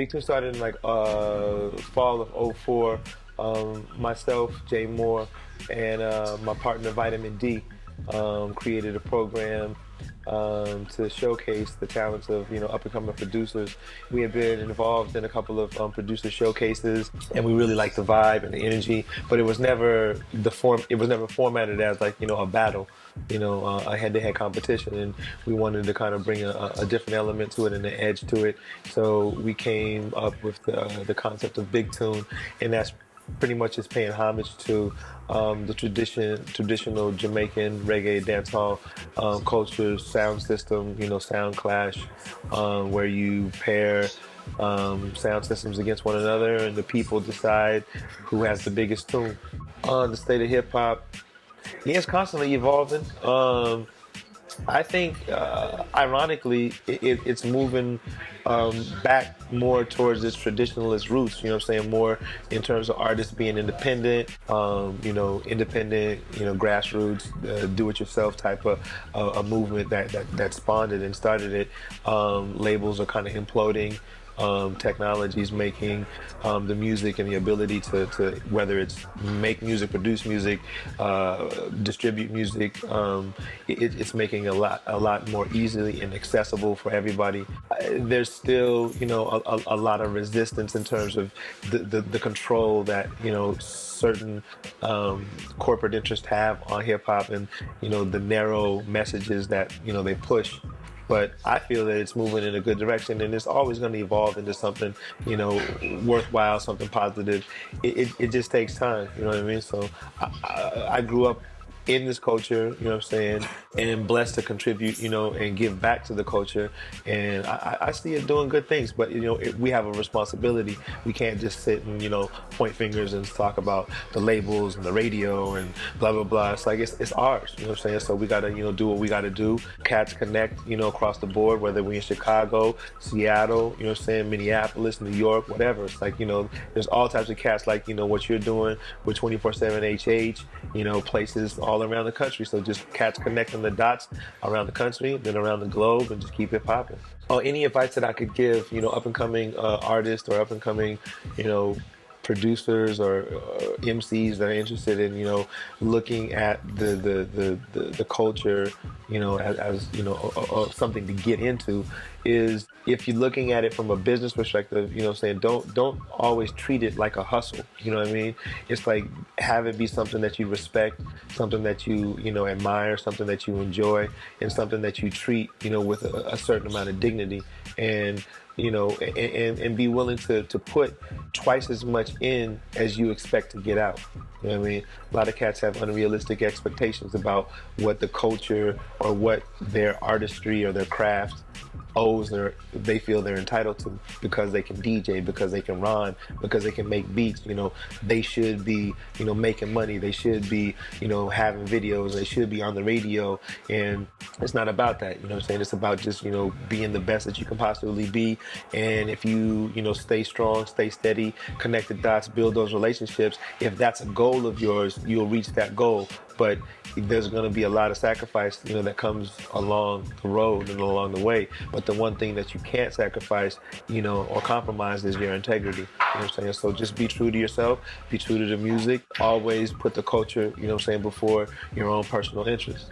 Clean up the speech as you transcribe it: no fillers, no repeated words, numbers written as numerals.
Big Tune started in like fall of '04. Myself, Jay Moore, and my partner Vitamin D created a program to showcase the talents of up and coming producers. We had been involved in a couple of producer showcases, and we really liked the vibe and the energy. But it was never the form. It was never formatted as like a battle, a head-to-head competition. And we wanted to kind of bring a different element to it and an edge to it. So we came up with the concept of Big Tune, and that's pretty much is paying homage to the traditional Jamaican reggae dancehall culture, sound system, sound clash, where you pair sound systems against one another, and the people decide who has the biggest tune. The state of hip hop, yeah, it's constantly evolving. I think, ironically, it's moving back more towards its traditionalist roots, you know what I'm saying? More in terms of artists being independent, grassroots, do-it-yourself type of a movement that spawned it and started it. Labels are kind of imploding. Technologies making the music and the ability to whether it's make music, produce music, distribute music, it's making a lot more easily and accessible for everybody. There's still a lot of resistance in terms of the control that certain corporate interests have on hip hop, and the narrow messages that they push. But I feel that it's moving in a good direction, and it's always going to evolve into something, worthwhile, something positive. It just takes time, you know what I mean? So I grew up in this culture, you know what I'm saying, and blessed to contribute, and give back to the culture. And I see it doing good things, but, we have a responsibility. We can't just sit and, point fingers and talk about the labels and the radio and blah, blah, blah. It's like, it's ours, you know what I'm saying? So we got to, do what we got to do. Cats connect, across the board, whether we're in Chicago, Seattle, you know what I'm saying, Minneapolis, New York, whatever. It's like, there's all types of cats like, what you're doing with 24/7 HH, places all around the country. So just cats connecting the dots around the country, then around the globe, and just keep it popping. Any advice that I could give, up and coming artists or up and coming, producers or MCs that are interested in, looking at the culture, as something to get into, is if you're looking at it from a business perspective, saying don't always treat it like a hustle. You know what I mean? It's like, have it be something that you respect, something that you admire, something that you enjoy, and something that you treat with a certain amount of dignity, and and be willing to put twice as much in as you expect to get out. You know what I mean? A lot of cats have unrealistic expectations about what the culture or what their artistry or their craft owes, or they feel they're entitled to, because they can DJ, because they can rhyme, because they can make beats. They should be making money, they should be having videos, they should be on the radio. And it's not about that, you know what I'm saying? It's about just being the best that you can possibly be. And if you stay strong, stay steady, connect the dots, build those relationships, if that's a goal of yours, you'll reach that goal. But there's going to be a lot of sacrifice, that comes along the road and along the way. But the one thing that you can't sacrifice, or compromise, is your integrity. You know what I'm saying? So just be true to yourself, be true to the music. Always put the culture, before your own personal interests.